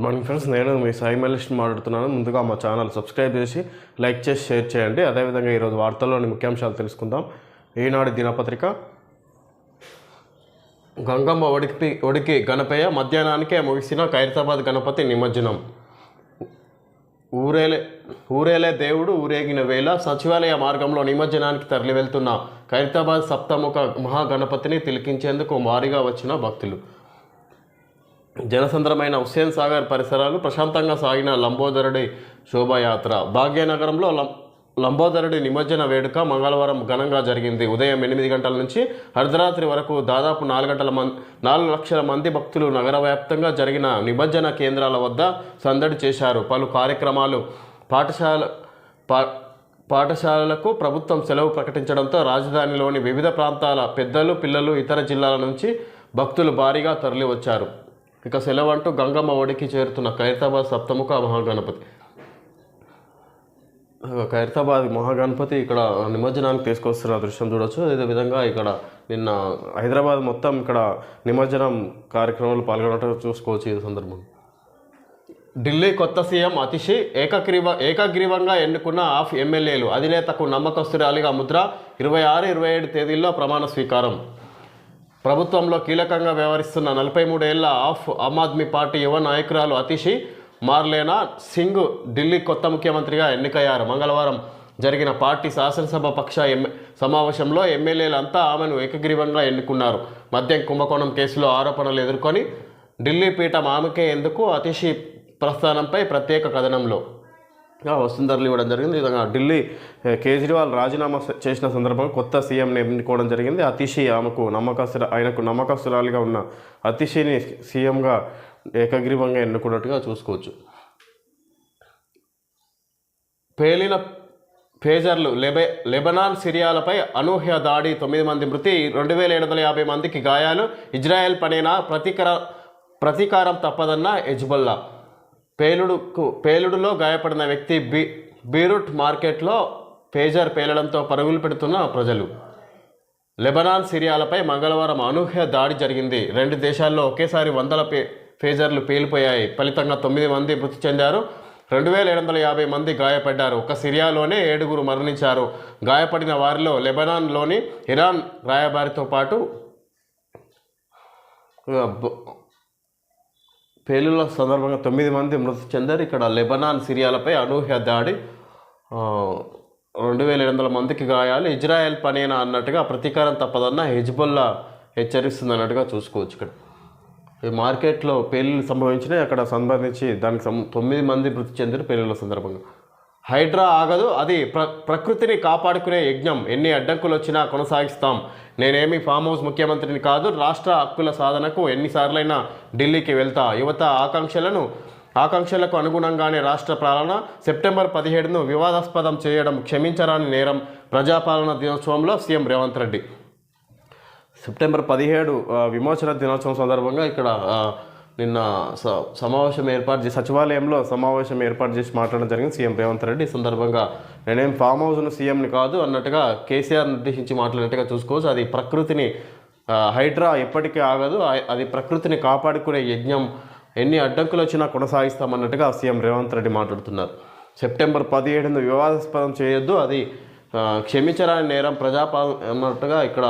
Morning friends, నేను మీ సాయి మల్లేష్ మాట్లాడుతున్నాను. ముందుగా మా ఛానల్ సబ్స్క్రైబ్ చేసి లైక్ చేసి షేర్ చేయండి. అదేవిధంగా ఈరోజు వార్తల్లోని ముఖ్యాంశాలు తెలుసుకుందాం. ఈనాడు దినపత్రిక. గంగమ్మ ఒడికి గణపయ్య మధ్యాహ్నానికే ముగిసిన ఖైరతాబాద్ గణపతి నిమజ్జనం. ఊరేలే దేవుడు ఊరేగిన వేళ సచివాలయ మార్గంలో నిమజ్జనానికి తరలి వెళ్తున్న ఖైరతాబాద్ సప్తముఖ మహాగణపతిని తిలకించేందుకు భారీగా వచ్చిన భక్తులు. జనసంద్రమైన హుస్సేన్ సాగర్ పరిసరాలు ప్రశాంతంగా సాగిన లంబోదరుడి శోభాయాత్ర. భాగ్యనగరంలో లంబోదరుడి నిమజ్జన వేడుక మంగళవారం ఘనంగా జరిగింది. ఉదయం 8 గంటల నుంచి అర్ధరాత్రి వరకు దాదాపు 4 లక్షల మంది భక్తులు నగర వ్యాప్తంగా జరిగిన నిమజ్జన కేంద్రాల వద్ద సందడి చేశారు. పలు కార్యక్రమాలు పాఠశాలలకు ప్రభుత్వం సెలవు ప్రకటించడంతో రాజధానిలోని వివిధ ప్రాంతాల పెద్దలు, పిల్లలు, ఇతర జిల్లాల నుంచి భక్తులు భారీగా తరలి వచ్చారు. ఇక సెలవు అంటూ గంగమ్మ ఒడికి చేరుతున్న ఖైరతాబాద్ సప్తముఖ మహాగణపతి. ఖైరతాబాద్ మహాగణపతి ఇక్కడ నిమజ్జనానికి తీసుకొస్తున్న దృశ్యం చూడవచ్చు. అదేవిధంగా ఇక్కడ నిన్న హైదరాబాద్ మొత్తం ఇక్కడ నిమజ్జనం కార్యక్రమాలు పాల్గొనడం చూసుకోవచ్చు. ఈ సందర్భం ఢిల్లీ కొత్త సీఎం అతిషి ఏకగ్రీవంగా ఎన్నుకున్న ఆఫ్ ఎమ్మెల్యేలు. అధినేతకు నమ్మకస్తురాలిగా ముద్ర. 26, 27 తేదీల్లో ప్రమాణ స్వీకారం. ప్రభుత్వంలో కీలకంగా వ్యవహరిస్తున్న 43 ఏళ్ల ఆమ్ ఆద్మీ పార్టీ యువ నాయకురాలు అతిషి మార్లేనా సింగ్ ఢిల్లీ కొత్త ముఖ్యమంత్రిగా ఎన్నికయ్యారు. మంగళవారం జరిగిన పార్టీ శాసనసభ పక్ష సమావేశంలో ఎమ్మెల్యేలంతా ఆమెను ఏకగ్రీవంగా ఎన్నుకున్నారు. మద్యం కుంభకోణం కేసులో ఆరోపణలు ఎదుర్కొని ఢిల్లీ పీఠం ఆమెకే ఎందుకు అతిషి ప్రస్థానంపై ప్రత్యేక కథనంలో వస్తుందరలు ఇవ్వడం జరిగింది. ఈ విధంగా ఢిల్లీ కేజ్రీవాల్ రాజీనామా చేసిన సందర్భంగా కొత్త సీఎంని ఎన్నుకోవడం జరిగింది. అతిషి ఆయనకు నమ్మకస్తురాలిగా ఉన్న అతిషిని సీఎంగా ఏకగ్రీవంగా ఎన్నుకున్నట్టుగా చూసుకోవచ్చు. పేలిన పేజర్లు. లెబనాన్, సిరియాలపై అనూహ్య దాడి, 9 మంది మృతి, 2750 మందికి గాయాలు. ఇజ్రాయెల్ పనేనా ప్రతీకారం తప్పదన్న హెజ్బొల్లా. పేలుడులో గాయపడిన వ్యక్తి. బీరూట్ మార్కెట్లో పేజర్ పేలడంతో పరుగులు పెడుతున్న ప్రజలు. లెబనాన్, సిరియాలపై మంగళవారం అనూహ్య దాడి జరిగింది. 2 దేశాల్లో ఒకేసారి వందల పేజర్లు పేలిపోయాయి. ఫలితంగా 9 మంది మృతి చెందారు, 2750 మంది గాయపడ్డారు. ఒక సిరియాలోనే 7 మరణించారు. గాయపడిన వారిలో లెబనాన్లోని ఇరాన్ రాయబారితో పాటు పేలుల సందర్భంగా 9 మంది మృతి చెందారు. ఇక్కడ లెబనాన్, సిరియాలపై అనూహ్య దాడి, 2700 మందికి గాయాలు. ఇజ్రాయెల్ పనేనా అన్నట్టుగా ప్రతీకారం తప్పదన్న హెజ్బొల్లా హెచ్చరిస్తుంది అన్నట్టుగా చూసుకోవచ్చు. ఇక్కడ ఈ మార్కెట్లో పేలులు సంభవించినాయి. అక్కడ సంబంధించి దానికి 9 మంది మృతి చెందారు పేలుల సందర్భంగా. హైడ్రా ఆగదు, అది ప్రకృతిని కాపాడుకునే యజ్ఞం. ఎన్ని అడ్డంకులు వచ్చినా కొనసాగిస్తాం. నేనేమి ఫామ్ హౌస్ ముఖ్యమంత్రిని కాదు. రాష్ట్ర హక్కుల సాధనకు ఎన్నిసార్లైనా ఢిల్లీకి వెళ్తా. యువత ఆకాంక్షలకు అనుగుణంగానే రాష్ట్ర పాలన. సెప్టెంబర్ 17ను వివాదాస్పదం చేయడం క్షమించరాని నేరం. ప్రజాపాలన దినోత్సవంలో సీఎం రేవంత్ రెడ్డి. సెప్టెంబర్ 17 విమోచన దినోత్సవం సందర్భంగా ఇక్కడ నిన్న సచివాలయంలో సమావేశం ఏర్పాటు చేసి మాట్లాడడం జరిగింది సీఎం రేవంత్ రెడ్డి. ఈ సందర్భంగా నేనేం ఫామ్ హౌస్ను సీఎంని కాదు అన్నట్టుగా కేసీఆర్ నిర్దేశించి మాట్లాడినట్టుగా చూసుకోవచ్చు. అది ప్రకృతిని, హైడ్రా ఎప్పటికీ ఆగదు, అది ప్రకృతిని కాపాడుకునే యజ్ఞం. ఎన్ని అడ్డంకులు వచ్చినా కొనసాగిస్తామన్నట్టుగా సీఎం రేవంత్ రెడ్డి మాట్లాడుతున్నారు. సెప్టెంబర్ 17ను వివాదాస్పదం చేయొద్దు, అది క్షమించరాని నేరం. ప్రజాపాలన అన్నట్టుగా ఇక్కడ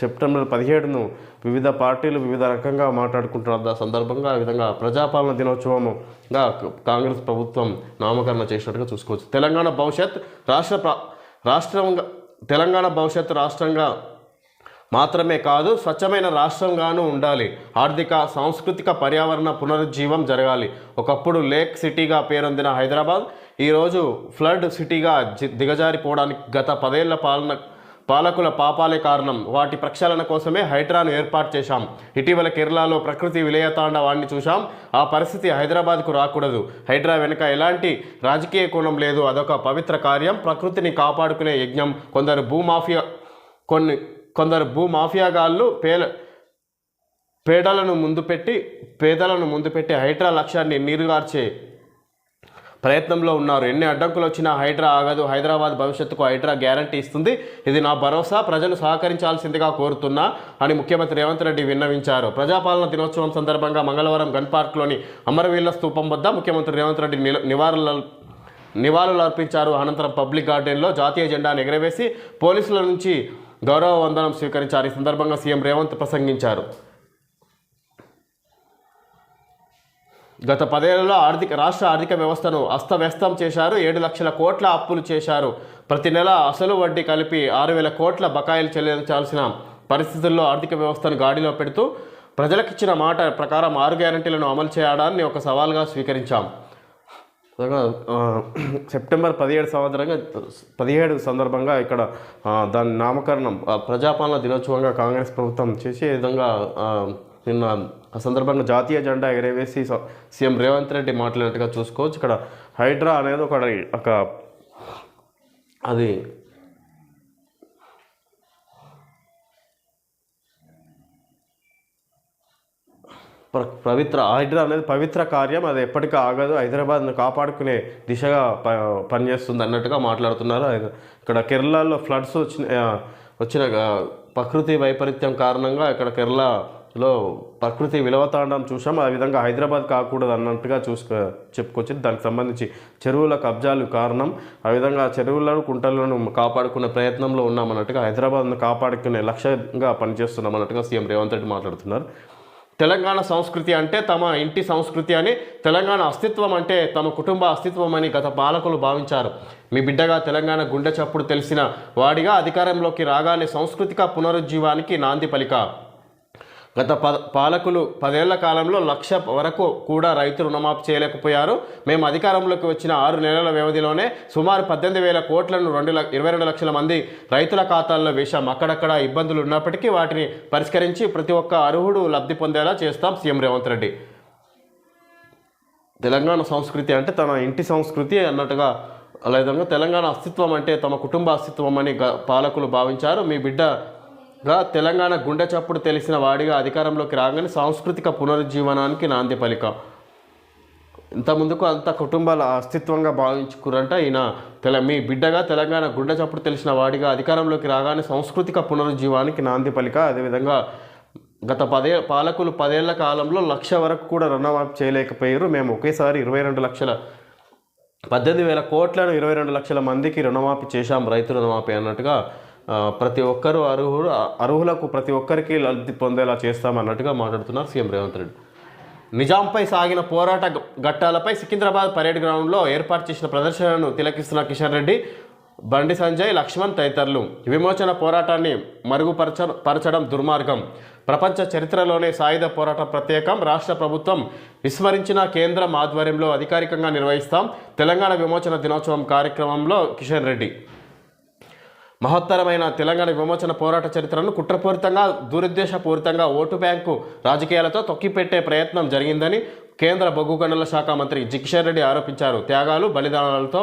సెప్టెంబర్ 17ను వివిధ పార్టీలు వివిధ రకంగా మాట్లాడుకుంటున్న సందర్భంగా ఆ విధంగా ప్రజాపాలన దినోత్సవంగా కాంగ్రెస్ ప్రభుత్వం నామకరణ చేసినట్టుగా చూసుకోవచ్చు. తెలంగాణ భవిష్యత్ రాష్ట్రంగా మాత్రమే కాదు, స్వచ్ఛమైన రాష్ట్రంగానూ ఉండాలి. ఆర్థిక, సాంస్కృతిక, పర్యావరణ పునరుజ్జీవం జరగాలి. ఒకప్పుడు లేక్ సిటీగా పేరొందిన హైదరాబాద్ ఈరోజు ఫ్లడ్ సిటీగా దిగజారిపోవడానికి గత 10 ఏళ్ల పాలకుల పాపాలే కారణం. వాటి ప్రక్షాళన కోసమే హైడ్రాను ఏర్పాటు చేశాం. ఇటీవల కేరళలో ప్రకృతి విలయతాండవాన్ని చూశాం. ఆ పరిస్థితి హైదరాబాద్కు రాకూడదు. హైడ్రా వెనుక ఎలాంటి రాజకీయ కోణం లేదు. అదొక పవిత్ర కార్యం, ప్రకృతిని కాపాడుకునే యజ్ఞం. కొందరు భూమాఫియాగాళ్ళు పేదలను ముందు పెట్టి హైడ్రా లక్ష్యాన్ని నీరుగార్చే ప్రయత్నంలో ఉన్నారు. ఎన్ని అడ్డంకులు వచ్చినా హైడ్రా ఆగదు. హైదరాబాద్ భవిష్యత్తుకు హైడ్రా గ్యారంటీ ఇస్తుంది. ఇది నా భరోసా. ప్రజలు సహకరించాల్సిందిగా కోరుతున్నా అని ముఖ్యమంత్రి రేవంత్ రెడ్డి విన్నవించారు. ప్రజాపాలన దినోత్సవం సందర్భంగా మంగళవారం గన్ పార్క్లోని అమరవీరుల స్తూపం వద్ద ముఖ్యమంత్రి రేవంత్ రెడ్డి నివాళులు అర్పించారు. అనంతరం పబ్లిక్ గార్డెన్లో జాతీయ జెండాను ఎగరవేసి పోలీసుల నుంచి గౌరవ వందనం స్వీకరించారు. ఈ సందర్భంగా సీఎం రేవంత్ ప్రసంగించారు. గత 10 ఏళ్లలో రాష్ట్ర ఆర్థిక వ్యవస్థను అస్తవ్యస్తం చేశారు. 7 లక్షల కోట్ల అప్పులు చేశారు. ప్రతి నెల అసలు వడ్డీ కలిపి 6,000 కోట్ల బకాయిలు చెల్లించాల్సిన పరిస్థితుల్లో ఆర్థిక వ్యవస్థను గాడిలో పెడుతూ ప్రజలకిచ్చిన మాట ప్రకారం 6 గ్యారంటీలను అమలు చేయడాన్ని ఒక సవాల్గా స్వీకరించాం. సెప్టెంబర్ 17 సందర్భంగా ఇక్కడ దాని నామకరణం ప్రజాపాలన దినోత్సవంగా కాంగ్రెస్ ప్రభుత్వం చేసే విధంగా నిన్న ఆ సందర్భంగా జాతీయ జెండా ఎగరవేసి సీఎం రేవంత్ రెడ్డి మాట్లాడినట్టుగా చూసుకోవచ్చు. ఇక్కడ హైడ్రా అనేది ఒక అది హైడ్రా అనేది పవిత్ర కార్యం. అది ఎప్పటికీ ఆగదు. హైదరాబాద్ను కాపాడుకునే దిశగా పనిచేస్తుంది అన్నట్టుగా మాట్లాడుతున్నారు. ఇక్కడ కేరళలో ఫ్లడ్స్ వచ్చిన ప్రకృతి వైపరీత్యం కారణంగా ఇక్కడ కేరళలో ప్రకృతి విలవతాండం చూసాం. ఆ విధంగా హైదరాబాద్ కాకూడదు అన్నట్టుగా చెప్పుకొచ్చింది. దానికి సంబంధించి చెరువుల కబ్జాలు కారణం. ఆ విధంగా చెరువులను కుంటలను కాపాడుకునే ప్రయత్నంలో ఉన్నామన్నట్టుగా హైదరాబాద్ను కాపాడుకునే లక్ష్యంగా పనిచేస్తున్నాం అన్నట్టుగా సీఎం రేవంత్ రెడ్డి మాట్లాడుతున్నారు. తెలంగాణ సంస్కృతి అంటే తమ ఇంటి సంస్కృతి అని, తెలంగాణ అస్తిత్వం అంటే తమ కుటుంబ అస్తిత్వం అని గత పాలకులు భావించారు. మీ బిడ్డగా తెలంగాణ గుండె చప్పుడు తెలిసిన వాడిగా అధికారంలోకి రాగానే సాంస్కృతిక పునరుజ్జీవానికి నాంది పలిక. గత పాలకులు 10 ఏళ్ల కాలంలో 1,00,000 వరకు కూడా రైతు రుణమాఫీ చేయలేకపోయారు. మేము అధికారంలోకి వచ్చిన 6 నెలల వ్యవధిలోనే సుమారు 18,000 కోట్లను 22 లక్షల మంది రైతుల ఖాతాల్లో వేశాం. అక్కడక్కడ ఇబ్బందులు ఉన్నప్పటికీ వాటిని పరిష్కరించి ప్రతి ఒక్క అర్హుడు లబ్ధి పొందేలా చేస్తాం సీఎం రేవంత్ రెడ్డి. తెలంగాణ సంస్కృతి అంటే తన ఇంటి సంస్కృతి అన్నట్టుగా, అలాగే తెలంగాణ అస్తిత్వం అంటే తమ కుటుంబ అస్తిత్వం అని పాలకులు భావించారు. మీ బిడ్డగా తెలంగాణ గుండె చప్పుడు తెలిసిన వాడిగా అధికారంలోకి రాగానే సాంస్కృతిక పునరుజ్జీవనానికి నాంది పలిక. ఇంత ముందుకు అంత కుటుంబాల అస్తిత్వంగా భావించుకురంట ఈయన. మీ బిడ్డగా తెలంగాణ గుండె చప్పుడు తెలిసిన వాడిగా అధికారంలోకి రాగానే సాంస్కృతిక పునరుజ్జీవానికి నాంది పలిక. అదేవిధంగా గత పాలకులు 10 ఏళ్ల కాలంలో 1,00,000 వరకు కూడా రుణమాఫీ చేయలేకపోయారు. మేము ఒకేసారి 18,000 కోట్లను 22 లక్షల మందికి రుణమాఫీ చేశాం, రైతు రుణమాఫీ అన్నట్టుగా. ప్రతి ఒక్కరూ అర్హులకు ప్రతి ఒక్కరికి లబ్ధి పొందేలా చేస్తామన్నట్టుగా మాట్లాడుతున్నారు సీఎం రేవంత్ రెడ్డి. నిజాంపై సాగిన పోరాట ఘట్టాలపై సికింద్రాబాద్ పరేడ్ గ్రౌండ్లో ఏర్పాటు చేసిన ప్రదర్శనను తిలకిస్తున్న కిషన్ రెడ్డి, బండి సంజయ్, లక్ష్మణ్ తదితరులు. విమోచన పోరాటాన్ని మరుగుపరచడం దుర్మార్గం. ప్రపంచ చరిత్రలోనే సాయుధ పోరాటం ప్రత్యేకం. రాష్ట్ర ప్రభుత్వం విస్మరించిన కేంద్రం ఆధ్వర్యంలో అధికారికంగా నిర్వహిస్తాం. తెలంగాణ విమోచన దినోత్సవం కార్యక్రమంలో కిషన్ రెడ్డి మహత్తరమైన తెలంగాణ విమోచన పోరాట చరిత్రను కుట్రపూరితంగా, దురుద్దేశపూరితంగా ఓటు బ్యాంకు రాజకీయాలతో తొక్కిపెట్టే ప్రయత్నం జరిగిందని కేంద్ర బొగ్గు గనుల శాఖ మంత్రి కిషన్ రెడ్డి ఆరోపించారు. త్యాగాలు, బలిదానాలతో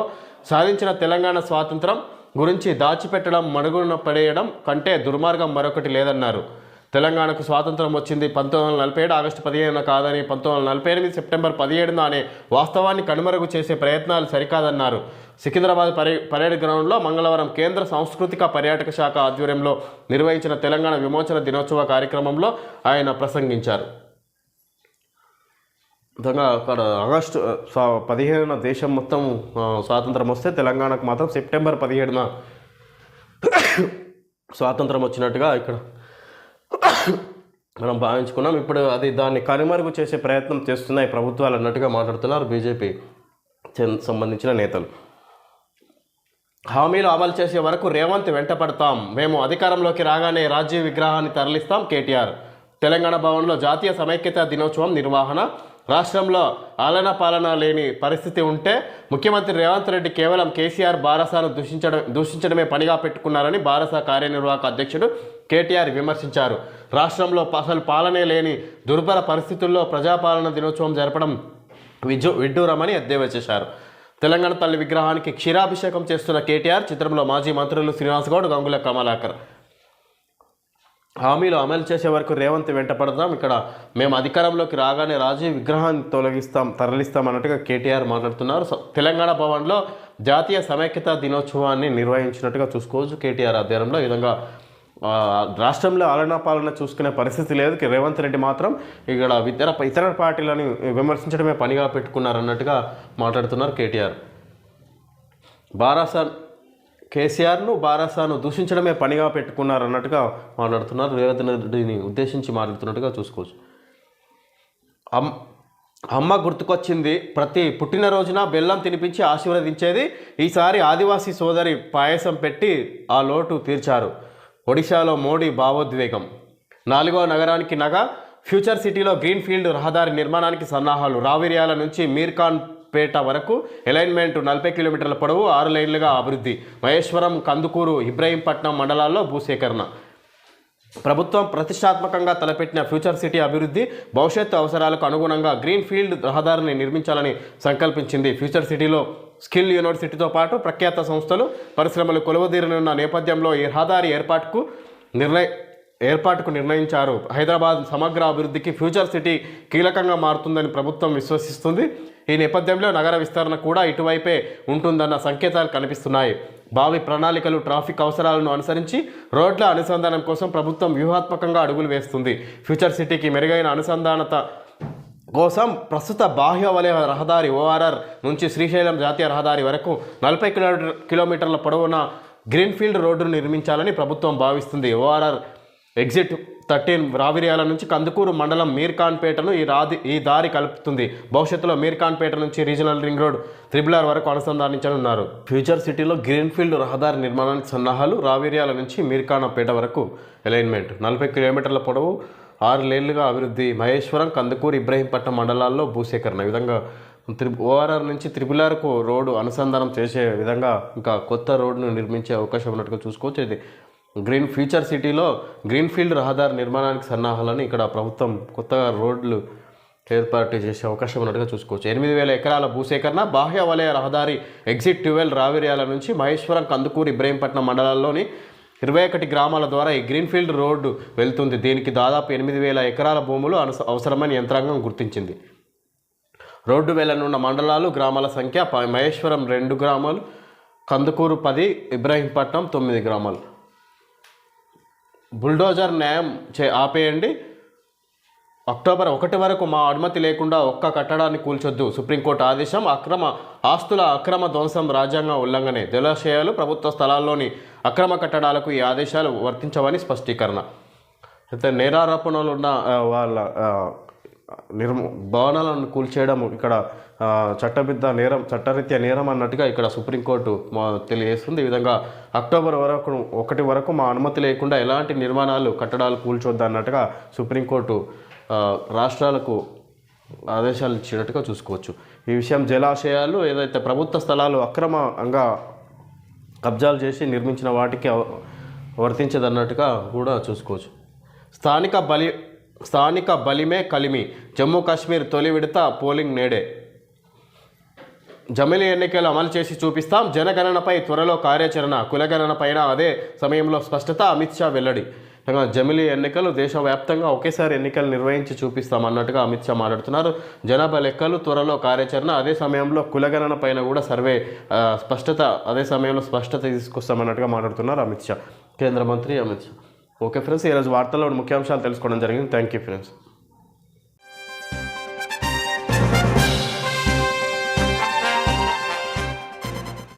సాధించిన తెలంగాణ స్వాతంత్రం గురించి దాచిపెట్టడం, మనుగడ పడేయడం కంటే దుర్మార్గం మరొకటి లేదన్నారు. తెలంగాణకు స్వాతంత్రం వచ్చింది 1947 ఆగస్టు 15 కాదని 1948 సెప్టెంబర్ 17 అనే వాస్తవాన్ని కనుమరుగు చేసే ప్రయత్నాలు సరికాదన్నారు. సికింద్రాబాద్ పరేడ్ గ్రౌండ్లో మంగళవారం కేంద్ర సాంస్కృతిక పర్యాటక శాఖ ఆధ్వర్యంలో నిర్వహించిన తెలంగాణ విమోచన దినోత్సవ కార్యక్రమంలో ఆయన ప్రసంగించారు. విధంగా అక్కడ ఆగస్టు 15 దేశం మొత్తం స్వాతంత్రం వస్తే తెలంగాణకు మాత్రం సెప్టెంబర్ 17 స్వాతంత్రం వచ్చినట్టుగా ఇక్కడ మనం భావించుకున్నాం. ఇప్పుడు దాన్ని కనుమరుగు చేసే ప్రయత్నం చేస్తున్నాయి ప్రభుత్వాలు అన్నట్టుగా మాట్లాడుతున్నారు బీజేపీ సంబంధించిన నేతలు. హామీలు అమలు చేసే వరకు రేవంత్ వెంట పడతాం. మేము అధికారంలోకి రాగానే రాజీవ్ విగ్రహాన్ని తరలిస్తాం కేటీఆర్. తెలంగాణ భవన్లో జాతీయ సమైక్యత దినోత్సవం నిర్వహణ. రాష్ట్రంలో ఆలన పాలన లేని పరిస్థితి ఉంటే ముఖ్యమంత్రి రేవంత్ రెడ్డి కేవలం కేసీఆర్ బారసాను దూషించడమే పనిగా పెట్టుకున్నారని బారసా కార్యనిర్వాహక అధ్యక్షుడు కేటీఆర్ విమర్శించారు. రాష్ట్రంలో అసలు పాలనే లేని దుర్భర పరిస్థితుల్లో ప్రజాపాలన దినోత్సవం జరపడం విడ్డూరమని ఎద్దేవా చేశారు. తెలంగాణ తల్లి విగ్రహానికి క్షీరాభిషేకం చేస్తున్న కేటీఆర్. చిత్రంలో మాజీ మంత్రులు శ్రీనివాస్ గౌడ్, గంగుల కమలాకర్. హామీలు అమలు చేసే వరకు రేవంత్ వెంట పడతాం, ఇక్కడ మేము అధికారంలోకి రాగానే రాజీవ్ విగ్రహాన్ని తరలిస్తాం అన్నట్టుగా కేటీఆర్ మాట్లాడుతున్నారు. తెలంగాణ భవన్లో జాతీయ సమైక్యతా దినోత్సవాన్ని నిర్వహించినట్టుగా చూసుకోవచ్చు కేటీఆర్ ఆధ్వర్యంలో. ఈ విధంగా రాష్ట్రంలో ఆలనా పాలన చూసుకునే పరిస్థితి లేదు. రేవంత్ రెడ్డి మాత్రం ఇక్కడ ఇతర పార్టీలను విమర్శించడమే పనిగా పెట్టుకున్నారన్నట్టుగా మాట్లాడుతున్నారు కేటీఆర్. కేసీఆర్ను బారాసాను దూషించడమే పనిగా పెట్టుకున్నారన్నట్టుగా మాట్లాడుతున్నారు. రేవంత్ రెడ్డిని ఉద్దేశించి మాట్లాడుతున్నట్టుగా చూసుకోవచ్చు. అమ్మ గుర్తుకొచ్చింది, ప్రతి పుట్టినరోజున బెల్లం తినిపించి ఆశీర్వదించేది. ఈసారి ఆదివాసీ సోదరి పాయసం పెట్టి ఆ లోటు తీర్చారు. ఒడిశాలో మోడీ భావోద్వేగం. 4వ నగరానికి నగ. ఫ్యూచర్ సిటీలో గ్రీన్ఫీల్డ్ రహదారి నిర్మాణానికి సన్నాహాలు. రావిర్యాల నుంచి మీర్ఖాన్ పేట వరకు అలైన్మెంట్ 40 కిలోమీటర్ల పొడవు, 6 లైన్లుగా అభివృద్ధి. మహేశ్వరం, కందుకూరు, ఇబ్రహీంపట్నం మండలాల్లో భూసేకరణ. ప్రభుత్వం ప్రతిష్టాత్మకంగా తలపెట్టిన ఫ్యూచర్ సిటీ అభివృద్ధి భవిష్యత్తు అవసరాలకు అనుగుణంగా గ్రీన్ ఫీల్డ్ రహదారిని నిర్మించాలని సంకల్పించింది. ఫ్యూచర్ సిటీలో స్కిల్ యూనివర్సిటీతో పాటు ప్రఖ్యాత సంస్థలు, పరిశ్రమలు కొలువుదీరనున్న నేపథ్యంలో ఈ రహదారి ఏర్పాటుకు నిర్ణయించారు. హైదరాబాద్ సమగ్ర అభివృద్ధికి ఫ్యూచర్ సిటీ కీలకంగా మారుతుందని ప్రభుత్వం విశ్వసిస్తుంది. ఈ నేపథ్యంలో నగర విస్తరణ కూడా ఇటువైపే ఉంటుందన్న సంకేతాలు కనిపిస్తున్నాయి. భావి ప్రణాళికలు, ట్రాఫిక్ అవసరాలను అనుసరించి రోడ్ల అనుసంధానం కోసం ప్రభుత్వం వ్యూహాత్మకంగా అడుగులు వేస్తుంది. ఫ్యూచర్ సిటీకి మెరుగైన అనుసంధానత కోసం ప్రస్తుత బాహ్య వలయ రహదారి ORR నుంచి శ్రీశైలం జాతీయ రహదారి వరకు 40 కిలోమీటర్ల పొడవున గ్రీన్ఫీల్డ్ రోడ్డును నిర్మించాలని ప్రభుత్వం భావిస్తుంది. ORR ఎగ్జిట్ 13 రావిర్యాల నుంచి కందుకూరు మండలం మీర్ఖాన్పేటను ఈ దారి కలుపుతుంది. భవిష్యత్తులో మీర్ఖాన్పేట నుంచి రీజనల్ రింగ్ రోడ్ RRR వరకు అనుసంధానించనున్నారు. ఫ్యూచర్ సిటీలో గ్రీన్ఫీల్డ్ రహదారి నిర్మాణానికి సన్నాహాలు. రావిర్యాల నుంచి మీర్ఖాన్పేట వరకు అలైన్మెంట్, 40 కిలోమీటర్ల పొడవు, 6 లేన్లుగా అభివృద్ధి. మహేశ్వరం, కందుకూరు, ఇబ్రహీంపట్నం మండలాల్లో భూసేకరణ. ఈ విధంగా ORR నుంచి RRRకు రోడ్డు అనుసంధానం చేసే విధంగా ఇంకా కొత్త రోడ్డును నిర్మించే అవకాశం ఉన్నట్టుగా చూసుకోవచ్చు. ఇది ఫ్యూచర్ సిటీలో గ్రీన్ఫీల్డ్ రహదారి నిర్మాణానికి సన్నాహాలని ఇక్కడ ప్రభుత్వం కొత్తగా రోడ్లు ఏర్పాటు చేసే అవకాశం ఉన్నట్టుగా చూసుకోవచ్చు. 8,000 ఎకరాల భూసేకరణ. బాహ్య వలయ రహదారి ఎగ్జిట్ 12 రావిర్యాల నుంచి మహేశ్వరం, కందుకూరు, ఇబ్రహీంపట్నం మండలాల్లోని 21 గ్రామాల ద్వారా ఈ గ్రీన్ఫీల్డ్ రోడ్డు వెళ్తుంది. దీనికి దాదాపు 8,000 ఎకరాల భూములు అవసరమని యంత్రాంగం గుర్తించింది. రోడ్డు వెళ్లనున్న మండలాలు, గ్రామాల సంఖ్య: మహేశ్వరం 2 గ్రామాలు, కందుకూరు 10, ఇబ్రహీంపట్నం 9 గ్రామాలు. బుల్డోజర్ న్యాయం ఆపేయండి. అక్టోబర్ 1 వరకు మా అనుమతి లేకుండా ఒక్క కట్టడాన్ని కూల్చొద్దు. సుప్రీంకోర్టు ఆదేశం. ఆస్తుల అక్రమ ధ్వంసం రాజ్యాంగ ఉల్లంఘనే. జలాశయాలు, ప్రభుత్వ స్థలాల్లోని అక్రమ కట్టడాలకు ఈ ఆదేశాలు వర్తించవని స్పష్టీకరణ. అయితే నేరారోపణలు ఉన్న వాళ్ళ భవనాలను కూల్చేయడం ఇక్కడ చట్టరీత్యా నేరం అన్నట్టుగా ఇక్కడ సుప్రీంకోర్టు తెలియజేస్తుంది. ఈ విధంగా అక్టోబర్ 1 వరకు మా అనుమతి లేకుండా ఎలాంటి కట్టడాలు కూల్చొద్దు అన్నట్టుగా సుప్రీంకోర్టు రాష్ట్రాలకు ఆదేశాలు ఇచ్చినట్టుగా చూసుకోవచ్చు. ఈ విషయం జలాశయాలు, ఏదైతే ప్రభుత్వ స్థలాలు అక్రమంగా కబ్జాలు చేసి నిర్మించిన వాటికి వర్తించదన్నట్టుగా కూడా చూసుకోవచ్చు. స్థానిక బలిమే కలిమి. జమ్మూ కాశ్మీర్ తొలి విడత పోలింగ్ నేడే. జమిలీ ఎన్నికలు అమలు చేసి చూపిస్తాం. జనగణనపై త్వరలో కార్యాచరణ. కులగణన పైన అదే సమయంలో స్పష్టత. అమిత్ షా వెల్లడి. జమిలీ ఎన్నికలు దేశవ్యాప్తంగా ఒకేసారి ఎన్నికలు నిర్వహించి చూపిస్తాం అన్నట్టుగా అమిత్ షా మాట్లాడుతున్నారు. జనాభా లెక్కలు, త్వరలో కార్యాచరణ, అదే సమయంలో కులగణన పైన కూడా అదే సమయంలో స్పష్టత తీసుకొస్తామన్నట్టుగా మాట్లాడుతున్నారు అమిత్ షా, కేంద్ర మంత్రి అమిత్ షా. ఓకే ఫ్రెండ్స్, ఈరోజు వార్తల్లో ముఖ్యాంశాలు తెలుసుకోవడం జరిగింది. Thank you friends.